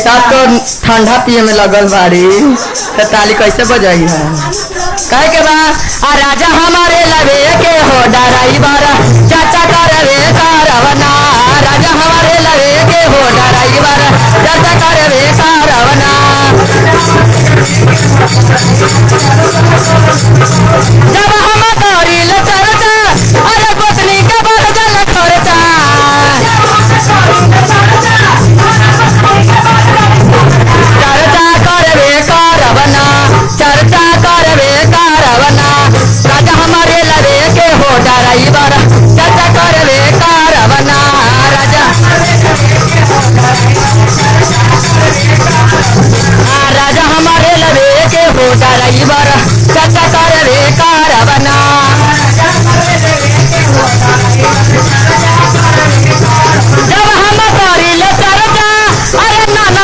सब तो ठंडा पिए में लगल बाड़ी तो ताली कैसे बजाई है कहे के बा आ राजा हमारे लवे के हो डराइवर चाचा करवे कारवना राजा हमारे लवे के हो डराइवर चाचा करवे कारवना जब हम करिल चर्चा अरे गोतनी के बढ़ जल खर्चा चर्चा करवे कारवना चर्चा करवे कारवना राजा हमारे लवे के हो डराइवर चर्चा करवे कारवना राजा राजा हमारे लवे के हो डराइवर